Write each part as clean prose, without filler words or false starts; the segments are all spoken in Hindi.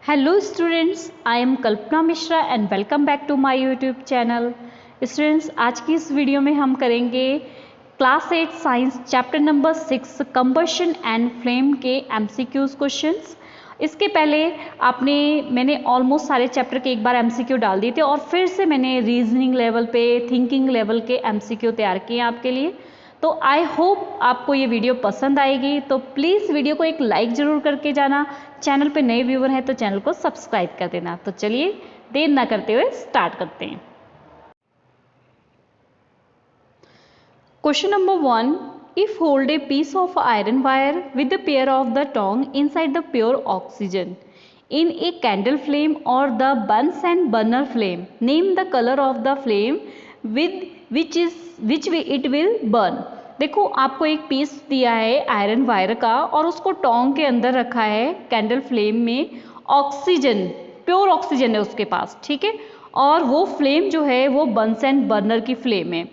Hello students, I am Kalpana Mishra and welcome back to my YouTube channel. Students, आज की इस वीडियो में हम करेंगे class 8 science chapter number 6 combustion and flame के MCQs क्वेश्चंस। इसके पहले मैंने ऑलमोस्ट सारे चैप्टर के एक बार MCQ डाल दिए थे और फिर से मैंने रीजनिंग लेवल पे, थिंकिंग लेवल के MCQ तैयार किए आपके लिए। तो आई होप आपको ये वीडियो पसंद आएगी, तो प्लीज़ वीडियो को एक लाइक ज़रूर करके जाना। चैनल पे नए व्यूवर हैं तो चैनल को सब्सक्राइब कर देना। तो चलिए देर ना करते हुए स्टार्ट करते हैं। Question number 1, if hold a piece of iron wire with the pair of the tong inside the pure oxygen in a candle flame or the Bunsen burner flame, name the color of the flame with which way it will burn। देखो आपको एक पीस दिया है आयरन वायर का और उसको टोंग के अंदर रखा है कैंडल फ्लेम में, ऑक्सीजन, प्योर ऑक्सीजन है उसके पास, ठीक है, और वो फ्लेम जो है वो बंसन बर्नर की फ्लेम है।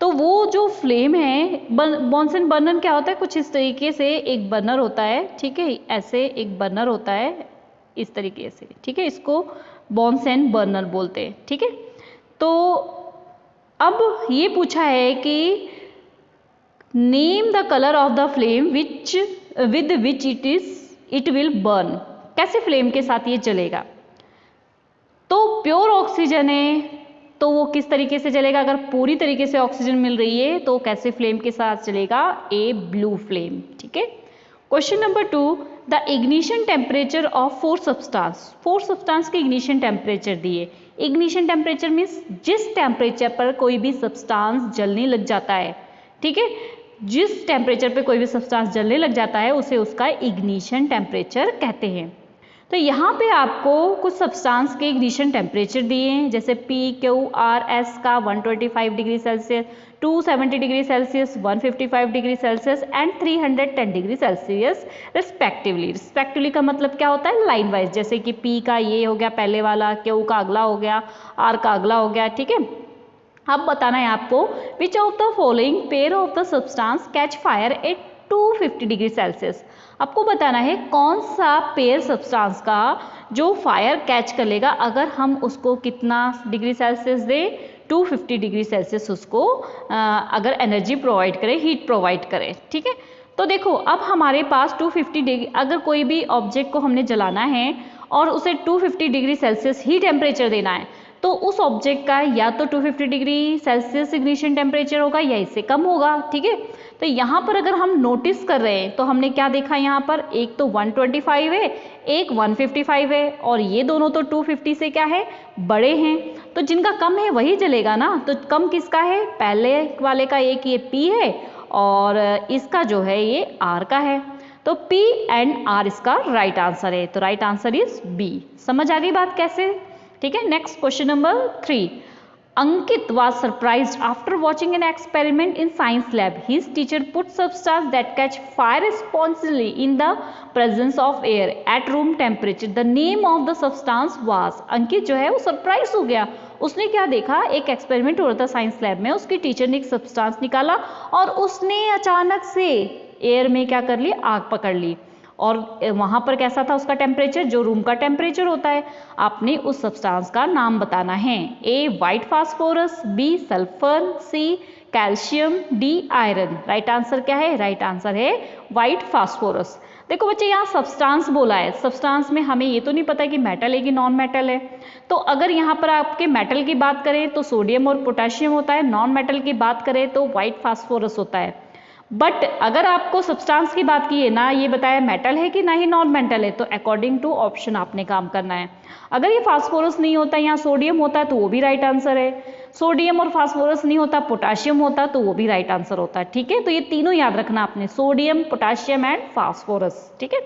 तो वो जो फ्लेम है, बॉन्सन बर्नर क्या होता है, कुछ इस तरीके से एक बर्नर होता है, ठीक है, ऐसे एक बर्नर होता है इस तरीके से, ठीक है, इसको बॉन्सन बर्नर बोलते हैं, ठीक है। तो अब ये पूछा है कि name the colour of the flame which with which it will burn, कैसे फ्लेम के साथ ये जलेगा। तो प्योर ऑक्सीजन है तो वो किस तरीके से जलेगा, अगर पूरी तरीके से ऑक्सीजन मिल रही है तो कैसे फ्लेम के साथ चलेगा, ए ब्लू फ्लेम, ठीक है। Question number 2, the ignition temperature of four substance के इग्निशन टेम्परेचर दिए। इग्निशन टेम्परेचर मीन्स जिस टेम्परेचर पर कोई भी सब्सटेंस जलने लग जाता है, ठीक है, जिस टेम्परेचर पे कोई भी सब्सटेंस जलने लग जाता है उसे उसका इग्निशन टेम्परेचर कहते हैं। तो यहाँ पे आपको कुछ सब्सटेंस के इग्निशन टेम्परेचर दिए हैं, जैसे PQRS का 125 degree Celsius, 270 degree Celsius, 155 degree Celsius and 310 degree Celsius respectively. Respectively का मतलब क्या होता है, लाइन वाइज, जैसे कि P का ये हो गया पहले वाला, Q का अगला हो गया, R का अगला हो गया, ठीक है। अब बताना है आपको, which of the following pair of the substance catch fire eight 250 degree Celsius. आपको बताना है कौन सा पेयर सब्सटेंस का जो फायर कैच कर लेगा अगर हम उसको कितना डिग्री सेल्सियस दें, 250 डिग्री सेल्सियस उसको अगर एनर्जी प्रोवाइड करे, हीट प्रोवाइड करे, ठीक है। तो देखो अब हमारे पास 250 डिग्री, अगर कोई भी ऑब्जेक्ट को हमने जलाना है और उसे 250 डिग्री सेल्सियस ही टेम्परेचर देना है, तो उस ऑब्जेक्ट का या तो 250 डिग्री सेल्सियस इग्निशन टेम्परेचर होगा या इससे कम होगा, ठीक है। तो यहाँ पर अगर हम नोटिस कर रहे हैं तो हमने क्या देखा, यहाँ पर एक तो 125 है, एक 155 है, और ये दोनों तो 250 से क्या है, बड़े हैं, तो जिनका कम है वही जलेगा ना। तो कम किसका है, पहले वाले का एक ये P है और इसका जो है ये R का है, तो P एंड R इसका राइट आंसर है। तो राइट आंसर इज B। समझ आ गई बात कैसे, ठीक है। Next question number 3, Ankit was surprised after watching an experiment in science lab. His teacher put substance that catch fire responsibly in the presence of air at room temperature. The name of the substance was। अंकित जो है वो सरप्राइज हो गया, उसने क्या देखा, एक एक्सपेरिमेंट हो रहा था साइंस लैब में, उसकी टीचर ने एक सब्सटेंस निकाला और उसने अचानक से एयर में क्या कर ली, आग पकड़ ली, और वहाँ पर कैसा था उसका टेम्परेचर, जो रूम का टेम्परेचर होता है। आपने उस सब्सटेंस का नाम बताना है, A white phosphorus, B sulphur, C calcium, D iron. Right answer क्या है, राइट आंसर है वाइट फास्फोरस। देखो बच्चे यहाँ सब्सटेंस बोला है, सब्सटेंस में हमें ये तो नहीं पता कि मेटल है कि नॉन मेटल है। तो अगर यहाँ पर आपके मेटल की बात करें तो सोडियम और पोटेशियम होता है, नॉन मेटल की बात करें तो वाइट फास्फोरस होता है। बट अगर आपको सब्सटेंस की बात की है ना, ये बताया मेटल है कि ना ही नॉन मेटल है, तो अकॉर्डिंग टू ऑप्शन आपने काम करना है। अगर ये फास्फोरस नहीं होता, यहाँ सोडियम होता है तो वो भी राइट आंसर है, सोडियम और फास्फोरस नहीं होता, पोटाशियम होता तो वो भी राइट आंसर होता है, ठीक है। तो ये तीनों याद रखना आपने, सोडियम, पोटाशियम एंड फास्फोरस, ठीक है।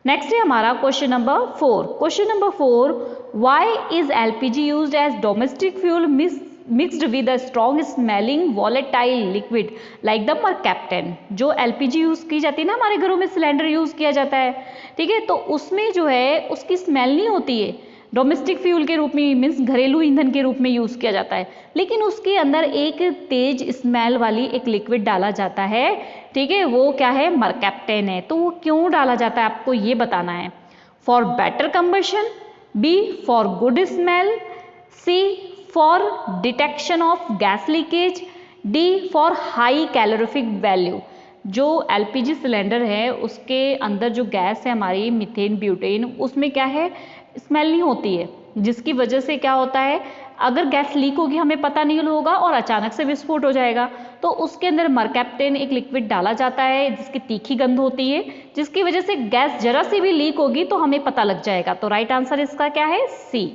नेक्स्ट है हमारा question number 4। Question number 4, why is LPG used as domestic fuel mixed with a strong smelling volatile liquid like the mercaptan। जो LPG यूज की जाती है ना, हमारे घरों में सिलेंडर यूज किया जाता है, ठीक है, तो उसमें जो है उसकी स्मेल नहीं होती है, डोमेस्टिक फ्यूल के रूप में, मीन्स घरेलू ईंधन के रूप में यूज किया जाता है, लेकिन उसके अंदर एक तेज स्मेल वाली एक लिक्विड डाला जाता है, ठीक है, वो क्या है, मरकैप्टेन है। तो वो क्यों डाला जाता है आपको ये बताना है। for better combustion, B for good smell, C for detection of gas leakage, D for high calorific value। जो एलपीजी सिलेंडर है उसके अंदर जो गैस है हमारी मीथेन ब्यूटेन, उसमें क्या है, स्मेल नहीं होती है, जिसकी वजह से क्या होता है, अगर गैस लीक होगी हमें पता नहीं होगा और अचानक से विस्फोट हो जाएगा, तो उसके अंदर मरकैप्टेन एक लिक्विड डाला जाता है जिसकी तीखी गंध होती है, जिसकी वजह से गैस जरा सी भी लीक होगी तो हमें पता लग जाएगा। तो राइट आंसर इसका क्या है, C.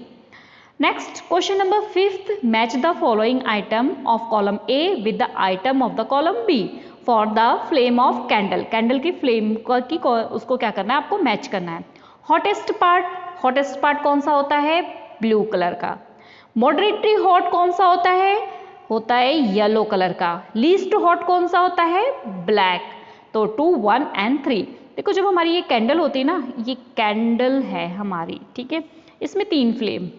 Next question number 5th, match the following item of column A with the item of the column B for the flame of candle. Candle की फ्लेम की उसको क्या करना है, आपको मैच करना है। हॉटेस्ट पार्ट कौन सा होता है, ब्लू कलर का। मॉडरेटली हॉट कौन सा होता है येलो कलर का। लीस्ट हॉट कौन सा होता है, ब्लैक। तो 2, 1 and 3। देखो जब हमारी ये कैंडल होती है ना, ये कैंडल है हमारी, ठीक है, इसमें 3 फ्लेम,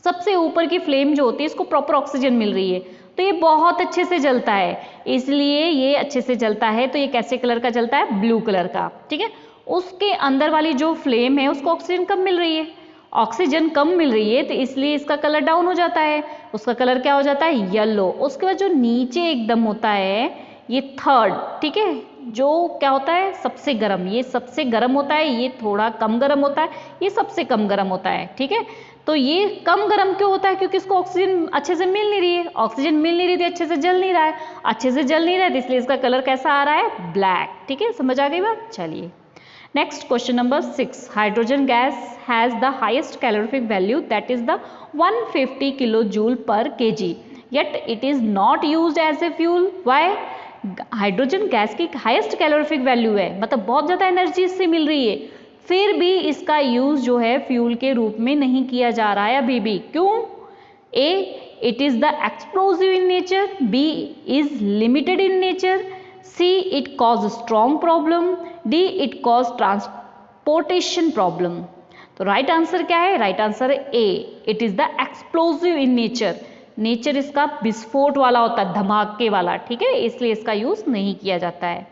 सबसे ऊपर की फ्लेम जो होती है इसको प्रॉपर ऑक्सीजन मिल रही है तो ये बहुत अच्छे से जलता है, इसलिए ये अच्छे से जलता है। तो ये कैसे कलर का जलता है, ब्लू कलर का, ठीक है। उसके अंदर वाली जो फ्लेम है उसको ऑक्सीजन कम मिल रही है, ऑक्सीजन कम मिल रही है तो इसलिए इसका कलर डाउन हो जाता है, उसका कलर क्या हो जाता है, येलो। उसके बाद जो नीचे एकदम होता है ये थर्ड, ठीक है, जो क्या होता है, सबसे गर्म, ये सबसे गर्म होता है, ये थोड़ा कम गर्म होता है, ये सबसे कम गर्म होता है, ठीक है। तो ये कम गर्म क्यों होता है, क्योंकि इसको ऑक्सीजन अच्छे से मिल नहीं रही है, ऑक्सीजन मिल नहीं रही थी, अच्छे से जल नहीं रहा है, अच्छे से जल नहीं रहा है, इसलिए इसका कलर कैसा आ रहा है, ब्लैक, ठीक है, समझ आ गई बात। चलिए next question number 6, hydrogen gas has the highest calorific value that is the 150 kilo joule per KG, yet it is not used as a fuel, why. Hydrogen gas की हाईएस्ट कैलोरीफिक वैल्यू है, मतलब बहुत ज़्यादा एनर्जी इससे मिल रही है, फिर भी इसका यूज जो है फ्यूल के रूप में नहीं किया जा रहा है अभी भी। क्यों? A, it is the explosive in nature, B is limited in nature, C it cause strong problem, D it cause transportation problem. तो राइट आंसर क्या है, राइट आंसर है A, it is the explosive in nature. Nature इसका विस्फोट वाला होता है, धमाके वाला, ठीक है, इसलिए इसका यूज नहीं किया जाता है।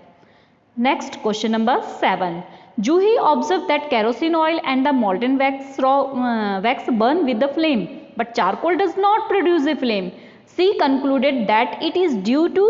Next question number 7, Juhi observed that kerosene oil and the molten wax burn with the flame, but charcoal does not produce a flame. She concluded that it is due to।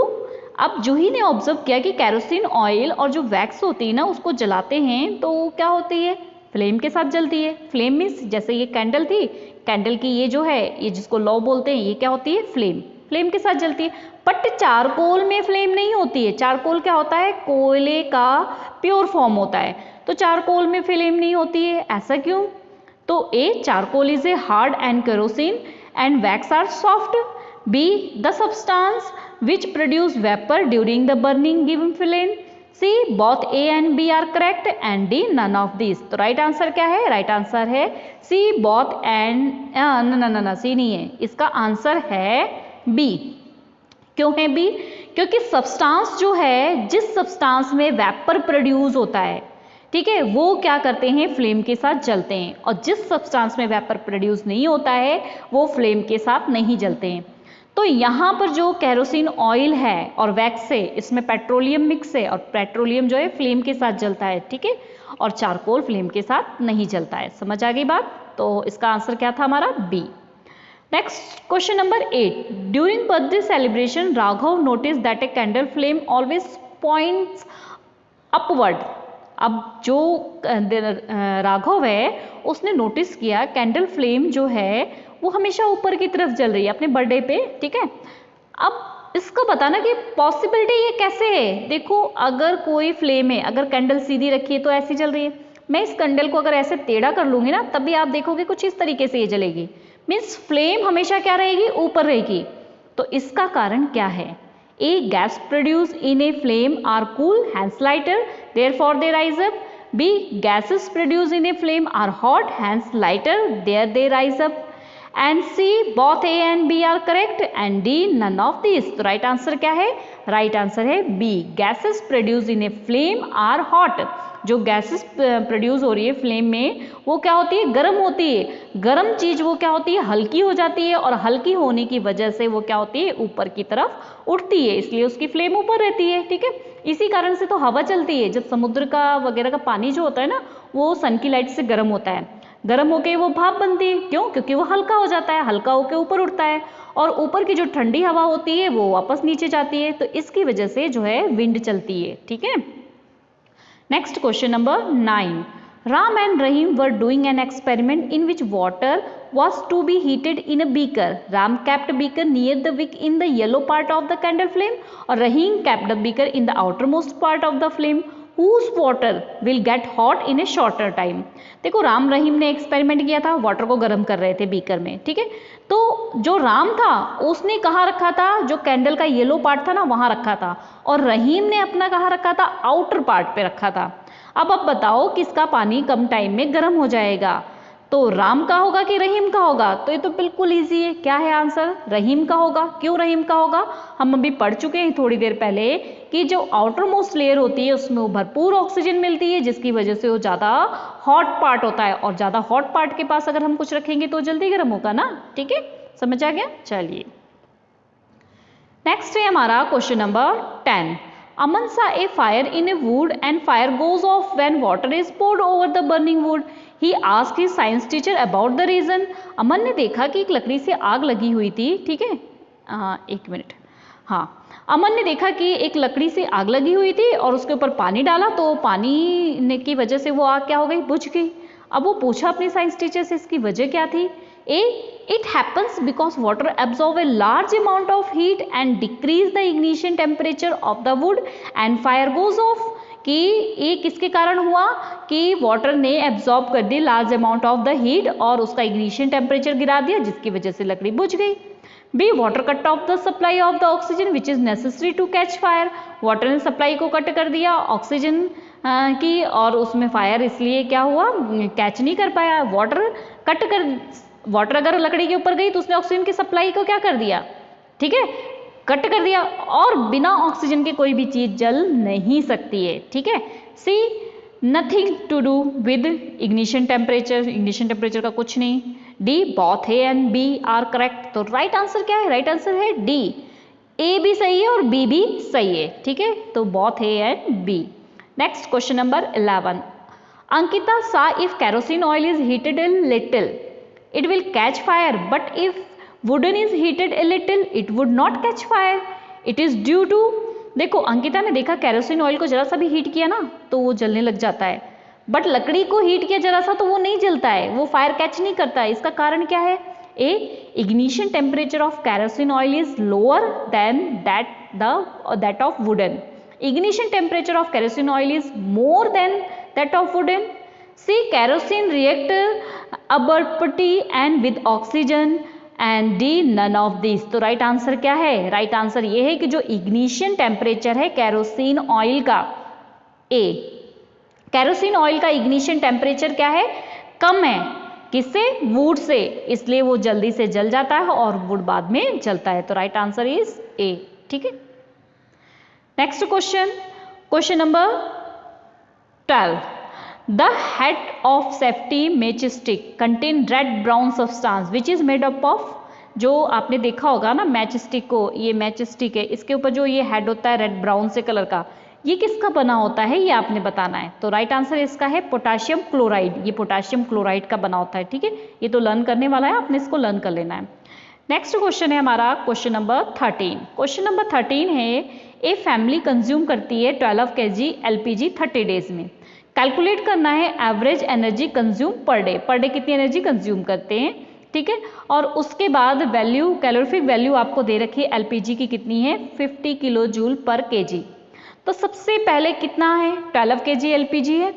अब जूही ने ऑब्जर्व किया कि कैरोसिन ऑयल और जो वैक्स होती है ना उसको जलाते हैं तो क्या होती है, फ्लेम के साथ जलती है। फ्लेम मीन्स जैसे ये कैंडल थी, कैंडल की ये जो है, ये जिसको लौ बोलते हैं, ये क्या होती है, फ्लेम, फ्लेम के साथ जलती है। बट चारकोल में फ्लेम नहीं होती है, चारकोल क्या होता है, कोयले का प्योर फॉर्म होता है, तो चारकोल में फ्लेम नहीं होती है, ऐसा क्यों। तो A, charcoal is a hard and kerosene and wax are soft, B the substance which produce vapour during the burning given flame, C both A and B are correct and D none of this. तो राइट आंसर क्या है, राइट आंसर है सी बोथ एंड, न सी नहीं है, इसका आंसर है बी। क्यों है बी, क्योंकि सब्सटेंस जो है, जिस सब्सटेंस में वेपर प्रोड्यूस होता है, ठीक है, वो क्या करते हैं, फ्लेम के साथ जलते हैं, और जिस सब्सटेंस में वेपर प्रोड्यूस नहीं होता है वो फ्लेम के साथ नहीं जलते हैं। तो यहाँ पर जो कैरोसिन ऑयल है और वैक्स है, इसमें पेट्रोलियम मिक्स है, और पेट्रोलियम जो है फ्लेम के साथ जलता है, ठीक है, और चारकोल फ्लेम के साथ नहीं जलता है। समझ आ गई बात। तो इसका आंसर क्या था हमारा, B. Next question number 8, during birthday celebration Raghav notice that a candle flame always points upward. अब जो राघव है उसने नोटिस किया कैंडल फ्लेम जो है वो हमेशा ऊपर की तरफ जल रही है अपने बर्थडे पे, ठीक है। अब इसको बताना कि पॉसिबिलिटी ये कैसे है। देखो अगर कोई फ्लेम है, अगर कैंडल सीधी रखी है तो ऐसी जल रही है, मैं इस कैंडल को अगर ऐसे टेढ़ा कर लूंगी ना तब भी आप देखोगे कुछ इस तरीके से ये जलेगी, मीन्स फ्लेम हमेशा क्या रहेगी, ऊपर रहेगी। तो इसका कारण क्या है, A, gas produced in a flame are cool, hence lighter, therefore they rise up. B, gases produced in a flame are hot, hence lighter, there they rise up. And C, both A and B are correct, and D, none of these. तो right answer क्या है, right answer है B, gases produced in a flame are hot, जो गैसेस प्रोड्यूस हो रही है फ्लेम में वो क्या होती है, गर्म होती है। गर्म चीज वो क्या होती है, हल्की हो जाती है, और हल्की होने की वजह से वो क्या होती है, ऊपर की तरफ उठती है, इसलिए उसकी फ्लेम ऊपर रहती है। ठीक है, इसी कारण से तो हवा चलती है। जब समुद्र का वगैरह का पानी जो होता है ना, वो सन की लाइट से गर्म होता है, गर्म होके वो भाप बनती है। क्यों? क्योंकि वो हल्का हो जाता है, हल्का होके ऊपर उठता है, और ऊपर की जो ठंडी हवा होती है वो वापस नीचे जाती है, तो इसकी वजह से जो है विंड चलती है। ठीक है, next question number 9। Ram and Rahim were doing an experiment in which water was to be heated in a beaker. Ram kept a beaker near the wick in the yellow part of the candle flame, or Rahim kept the beaker in the outermost part of the flame. Whose water will get hot in a shorter time? देखो, राम रहीम ने एक्सपेरिमेंट किया था, वाटर को गर्म कर रहे थे बीकर में। ठीक है, तो जो राम था उसने कहाँ रखा था, जो कैंडल का येलो पार्ट था ना वहां रखा था, और रहीम ने अपना कहाँ रखा था, आउटर पार्ट पे रखा था। अब बताओ किसका पानी कम टाइम में गर्म हो जाएगा, तो राम का होगा कि रहीम का होगा? तो ये तो बिल्कुल इजी है, क्या है आंसर, रहीम का होगा। क्यों रहीम का होगा? हम अभी पढ़ चुके हैं थोड़ी देर पहले कि जो आउटर मोस्ट लेयर होती है उसमें भरपूर ऑक्सीजन मिलती है, जिसकी वजह से वो ज़्यादा हॉट पार्ट होता है, और ज़्यादा हॉट पार्ट के पास अगर हम कुछ रखेंगे तो जल्दी गर्म होगा ना। ठीक है, समझ आ गया? चलिए नेक्स्ट है हमारा question number 10। Aman saw a fire in a wood and fire goes off when water is poured over the burning wood. He asked his science teacher about the reason. अमन ने देखा कि एक लकड़ी से आग लगी हुई थी। ठीक है, एक मिनट, हाँ, अमन ने देखा कि एक लकड़ी से आग लगी हुई थी और उसके ऊपर पानी डाला, तो पानी की वजह से वो आग क्या हो गई, बुझ गई। अब वो पूछा अपने साइंस टीचर से इसकी वजह क्या थी। It happens because water absorbs a large amount of heat and decrease the ignition temperature of the wood and fire goes off. कि ये किसके कारण हुआ कि वाटर ने एब्जॉर्ब कर the large amount of the heat और उसका इग्निशन टेम्परेचर गिरा दिया, जिसकी वजह से लकड़ी बुझ गई। B water cut off the supply of the oxygen which is necessary to catch fire. Water ने सप्लाई को कट कर दिया ऑक्सीजन की, और उसमें फायर इसलिए क्या हुआ, कैच नहीं कर पाया। वाटर अगर लकड़ी के ऊपर गई तो उसने ऑक्सीजन की सप्लाई को क्या कर दिया, ठीक है, कट कर दिया, और बिना ऑक्सीजन के कोई भी चीज जल नहीं सकती है। ठीक है, C nothing to do with ignition temperature, ignition temperature का कुछ नहीं। D both A and B are correct, तो राइट आंसर क्या है, राइट आंसर है डी, ए भी सही है और बी भी सही है। ठीक है, तो both A and B. Next question number 11। Ankita सा if kerosene oil is heated a little it will catch fire, but if wooden is heated a little it would not catch fire. It is due to, देखो अंकिता ने देखा कैरोसिन ऑयल को जरा सा भी हीट किया ना तो वो जलने लग जाता है, बट लकड़ी को हीट किया जरा सा तो वो नहीं जलता है, वो फायर कैच नहीं करता है। इसका कारण क्या है, A ignition temperature of kerosene oil is lower than that of wooden. Ignition temperature of kerosene oil is more than that of wooden. See, kerosene react abruptly and with oxygen, and D none of these। तो राइट आंसर क्या है, राइट आंसर ये है कि जो इग्निशन टेम्परेचर है कैरोसिन ऑयल का, ए कैरोसिन ऑयल का इग्निशन टेम्परेचर क्या है, कम है, किससे, वुड से, इसलिए वो जल्दी से जल जाता है और वुड बाद में जलता है। तो राइट आंसर इज ए। ठीक है, next question, question number 12। The head of safety matchstick contain red brown substance which is made up of, जो आपने देखा होगा ना मैच स्टिक को, ये मैच स्टिक है, इसके ऊपर जो ये हेड होता है रेड ब्राउन से कलर का, ये किसका बना होता है, ये आपने बताना है। तो राइट आंसर इसका है पोटाशियम क्लोराइड, ये पोटाशियम क्लोराइड का बना होता है। ठीक है, ये तो लर्न करने वाला है, आपने इसको लर्न कर लेना है। नेक्स्ट क्वेश्चन है हमारा क्वेश्चन नंबर 13। क्वेश्चन नंबर 13 है, ए फैमिली कंज्यूम करती है 12 kg LPG 30 डेज में। कैलकुलेट करना है average energy consume per day कितनी एनर्जी कंज्यूम करते हैं। ठीक है, और उसके बाद वैल्यू, कैलोरीफिक वैल्यू आपको दे रखी है एलपीजी की कितनी है, 50 किलो जूल पर केजी। तो सबसे पहले कितना है, 12 kg एलपीजी है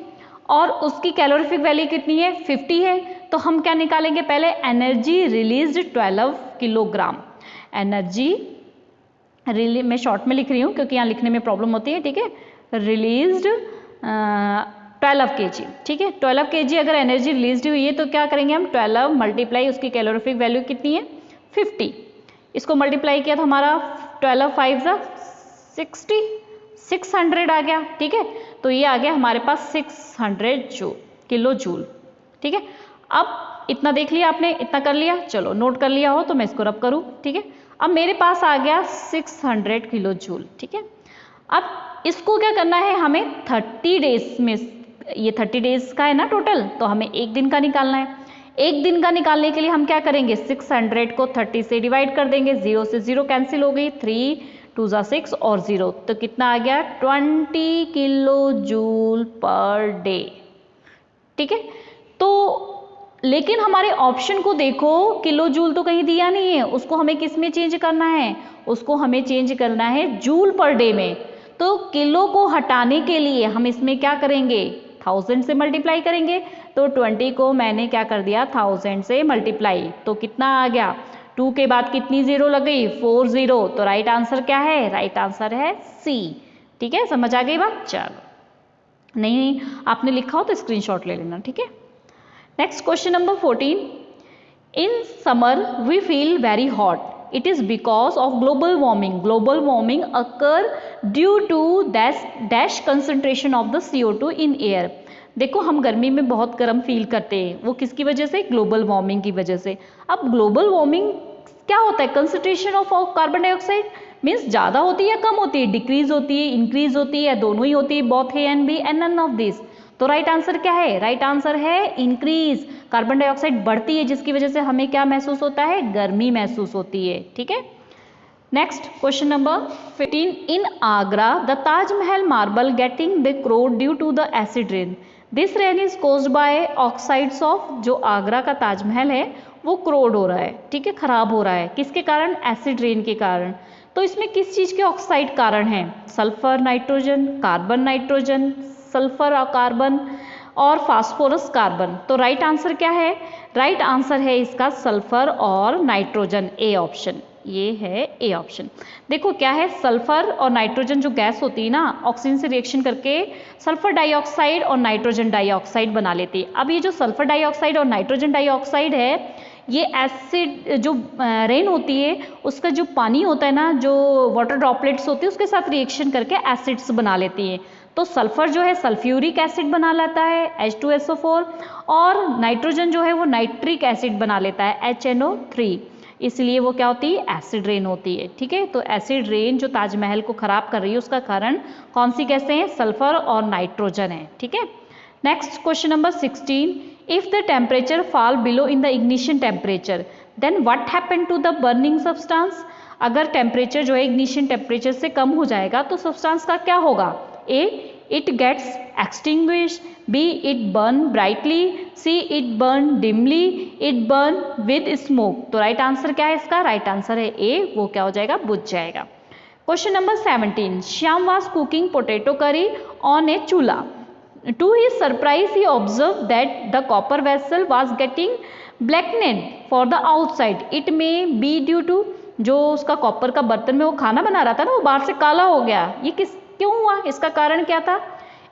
और उसकी कैलोरीफिक वैल्यू कितनी है, 50 है। तो हम क्या निकालेंगे, पहले एनर्जी रिलीज्ड 12 किलोग्राम। एनर्जी मैं शॉर्ट में लिख रही हूँ क्योंकि यहाँ लिखने में प्रॉब्लम होती है। ठीक है, रिलीज्ड 12 kg। ठीक है, 12 kg अगर एनर्जी रिलीज हुई है तो क्या करेंगे हम, 12 मल्टीप्लाई उसकी कैलोरीफिक वैल्यू कितनी है 50, इसको मल्टीप्लाई किया तो हमारा 12 5 60, 600 आ गया, ठीक है। तो ये आ गया हमारे पास 600 किलो जूल, ठीक है। अब इतना देख लिया आपने, इतना कर लिया, चलो नोट कर लिया हो तो मैं इसको रब करूँ, ठीक है। अब मेरे पास आ गया 600 किलो जूल, ठीक है। अब इसको क्या करना है, हमें 30 डेज में, ये 30 डेज का है ना टोटल, तो हमें एक दिन का निकालना है। एक दिन का निकालने के लिए हम क्या करेंगे, 600 को 30 से डिवाइड कर देंगे, 0 से 0 कैंसिल हो गई, 3 2 जा 6 और 0, तो कितना आ गया 20 किलो जूल पर डे, ठीक है। तो लेकिन हमारे ऑप्शन को देखो, किलो जूल तो कहीं दिया नहीं है, उसको हमें किस में चेंज करना है, उसको हमें चेंज करना है जूल पर डे में। तो किलो को हटाने के लिए हम इसमें क्या करेंगे, 1000 से मल्टीप्लाई करेंगे। तो 20 को मैंने क्या कर दिया 1000 से मल्टीप्लाई, तो कितना आ गया, 2 के बाद कितनी जीरो लग गई, 4 जीरो। तो राइट आंसर क्या है, राइट आंसर है सी, ठीक है। समझ आ गई बात, चलो नहीं आपने लिखा हो तो स्क्रीनशॉट ले लेना, ठीक है। Next question number 14, in summer we feel very hot, it is because of global warming. Global warming occur due to dash concentration of the CO2 in air. देखो हम गर्मी में बहुत गर्म फील करते हैं, वो किसकी वजह से, ग्लोबल वार्मिंग की वजह से। अब ग्लोबल वार्मिंग क्या होता है, concentration of carbon dioxide means ज़्यादा होती है या कम होती है, डिक्रीज होती है, इंक्रीज होती है, दोनों ही होती है, both A and B and none of this. तो राइट आंसर क्या है, राइट आंसर है इंक्रीज, कार्बन डाइऑक्साइड बढ़ती है जिसकी वजह से हमें क्या महसूस होता है, गर्मी महसूस होती है, ठीक है। Next question number 15, in Agra the Taj Mahal marble getting the corrode due to the acid rain, this rain is caused by oxides of, जो आगरा का ताजमहल है वो क्रोड हो रहा है, ठीक है, खराब हो रहा है, किसके कारण, एसिड रेन के कारण। तो इसमें किस चीज के ऑक्साइड कारण है, sulphur nitrogen, carbon nitrogen, sulphur और कार्बन और फास्फोरस कार्बन। तो राइट आंसर क्या है, राइट आंसर है इसका सल्फर और नाइट्रोजन, ए ऑप्शन, ये है ए ऑप्शन। देखो क्या है, सल्फर और नाइट्रोजन जो गैस होती है ना, ऑक्सीजन से रिएक्शन करके सल्फर डाइऑक्साइड और नाइट्रोजन डाइऑक्साइड बना लेती है। अब ये जो सल्फर डाइऑक्साइड और नाइट्रोजन डाइऑक्साइड है, ये एसिड जो रेन होती है उसका जो पानी होता है ना, जो वाटर ड्रॉपलेट्स होती है उसके साथ रिएक्शन करके एसिड्स बना लेती है। तो सल्फर जो है सल्फ्यूरिक एसिड बना लेता है H2SO4, और नाइट्रोजन जो है वो नाइट्रिक एसिड बना लेता है HNO3, इसलिए वो क्या होती है, एसिड रेन होती है, ठीक है। तो एसिड रेन जो ताजमहल को खराब कर रही है उसका कारण कौन सी गैसें हैं, सल्फर और नाइट्रोजन है, ठीक है। Next question number 16, if the temperature fall below in the ignition temperature then what happen to the burning substance, अगर टेम्परेचर जो है इग्निशन टेम्परेचर से कम हो जाएगा तो सब्सटेंस का क्या होगा, A it gets extinguish, B it burn brightly, C it burn dimly, it burn with smoke. तो राइट आंसर क्या है इसका, राइट आंसर है ए, वो क्या हो जाएगा, बुझ जाएगा। Question number 17, Shyam was cooking potato curry on a chulha, to his surprise he observe that the copper vessel was getting blackened for the outside, it may be due to, जो उसका कॉपर का बर्तन में वो खाना बना रहा था ना, वो बाहर से काला हो गया, ये क्यों हुआ, इसका कारण क्या था,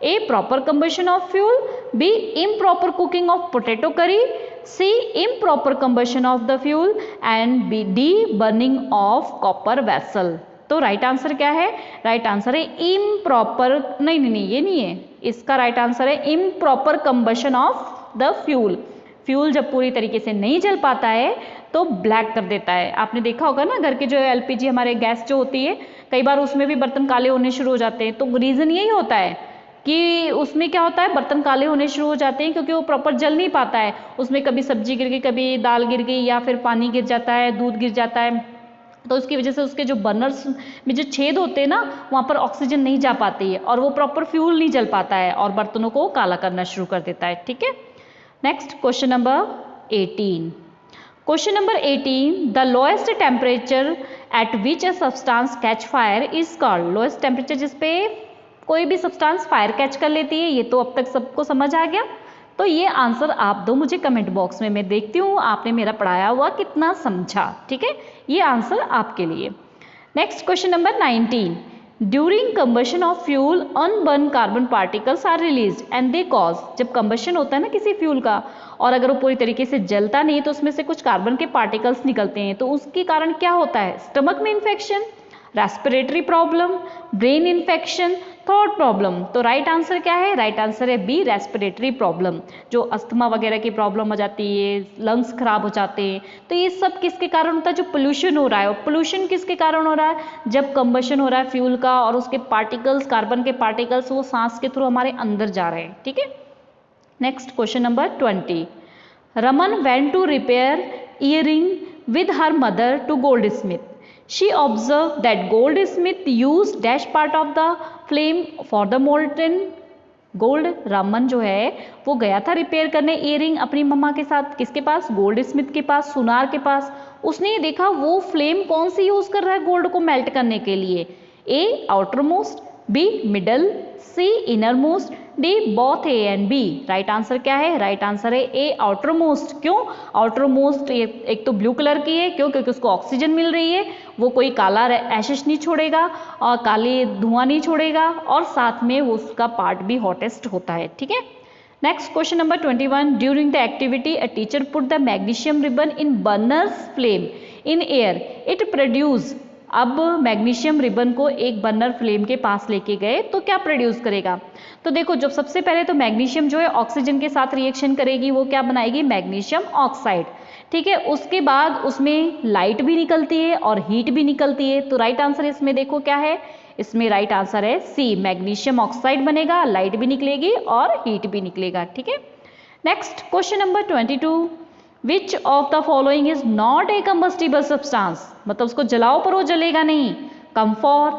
A proper combustion of fuel, B improper cooking of potato curry, C improper combustion of the fuel and B D burning of copper vessel. तो राइट आंसर क्या है, राइट आंसर है इम्प्रॉपर, नहीं ये नहीं है, इसका राइट आंसर है improper combustion of the fuel. Fuel जब पूरी तरीके से नहीं जल पाता है तो ब्लैक कर देता है। आपने देखा होगा ना, घर के जो एलपीजी हमारे गैस जो होती है, कई बार उसमें भी बर्तन काले होने शुरू हो जाते हैं, तो रीज़न यही होता है कि उसमें क्या होता है, बर्तन काले होने शुरू हो जाते हैं क्योंकि वो प्रॉपर जल नहीं पाता है, उसमें कभी सब्जी गिर गई, कभी दाल गिर गई, या फिर पानी गिर जाता है, दूध गिर जाता है, तो उसकी वजह से उसके जो बर्नर्स में जो छेद होते हैं ना, वहाँ पर ऑक्सीजन नहीं जा पाती है और वो प्रॉपर फ्यूल नहीं जल पाता है और बर्तनों को काला करना शुरू कर देता है, ठीक है। Next question number 18, question number 18, the lowest temperature at which a substance catch fire is called, lowest temperature जिस पे कोई भी सब्सटेंस फायर कैच कर लेती है, ये तो अब तक सबको समझ आ गया। तो ये आंसर आप दो मुझे कमेंट बॉक्स में, मैं देखती हूँ आपने मेरा पढ़ाया हुआ कितना समझा, ठीक है, ये आंसर आपके लिए। Next question number 19, during combustion of fuel unburnt carbon particles are release and they cause, जब कंबशन होता है ना किसी फ्यूल का और अगर वो पूरी तरीके से जलता नहीं तो उसमें से कुछ कार्बन के पार्टिकल्स निकलते हैं, तो उसके कारण क्या होता है, स्टमक में infection, respiratory problem, brain infection, thought problem. तो राइट आंसर क्या है? राइट आंसर है बी, रेस्पिरेटरी प्रॉब्लम। जो अस्थमा वगैरह की प्रॉब्लम हो जाती है, लंग्स खराब हो जाते हैं, तो ये सब किसके कारण होता है? जो पोल्यूशन हो रहा है। और पोल्यूशन किसके कारण हो रहा है? जब कंबशन हो रहा है फ्यूल का और उसके पार्टिकल्स, कार्बन के पार्टिकल्स वो सांस के थ्रू हमारे अंदर जा रहे हैं। ठीक है, next question number 20। Raman went to repair earring with her mother to goldsmith. She observed that goldsmith used dash part of the flame for the molten gold. Raman जो है वो गया था रिपेयर करने इयरिंग अपनी मम्मा के साथ। किसके पास? गोल्ड स्मिथ के पास, सुनार के पास। उसने ये देखा वो फ्लेम कौन सी यूज कर रहा है गोल्ड को मेल्ट करने के लिए। A outer most, B middle, C inner most, D both A and B. Right answer क्या है? राइट आंसर है ए आउटर मोस्ट। क्यों आउटर मोस्ट? एक तो ब्लू कलर की है, क्यों? क्योंकि उसको ऑक्सीजन मिल रही है, वो कोई काला एशेस नहीं छोड़ेगा और काली धुआं नहीं छोड़ेगा, और साथ में उसका पार्ट भी हॉटेस्ट होता है। ठीक है, next question number 21। During the activity a teacher put the magnesium ribbon in burners flame in air, it produce. अब मैग्नीशियम रिबन को एक बर्नर फ्लेम के पास लेके गए तो क्या प्रोड्यूस करेगा? तो देखो, जब सबसे पहले तो मैग्नीशियम जो है ऑक्सीजन के साथ रिएक्शन करेगी, वो क्या बनाएगी? Magnesium oxide. ठीक है, उसके बाद उसमें लाइट भी निकलती है और हीट भी निकलती है। तो राइट आंसर इसमें देखो क्या है? इसमें राइट आंसर है सी, मैग्नीशियम ऑक्साइड बनेगा, लाइट भी निकलेगी और हीट भी निकलेगा। ठीक है, next question number 22। Which of the following is not a combustible substance? मतलब उसको जलाओ पर वो जलेगा नहीं। कम्फॉर,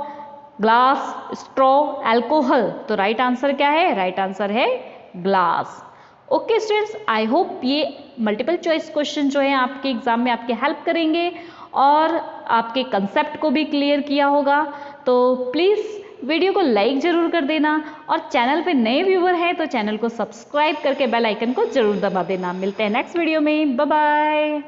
ग्लास, स्ट्रॉ, अल्कोहल। तो राइट आंसर क्या है? राइट आंसर है glass. Okay students, I hope ये मल्टीपल चॉइस क्वेश्चन जो है आपके एग्जाम में आपके हेल्प करेंगे और आपके कंसेप्ट को भी क्लियर किया होगा। तो प्लीज़ वीडियो को लाइक जरूर कर देना और चैनल पे नए व्यूअर हैं तो चैनल को सब्सक्राइब करके बेल आइकन को जरूर दबा देना। मिलते हैं नेक्स्ट वीडियो में, बाय बाय।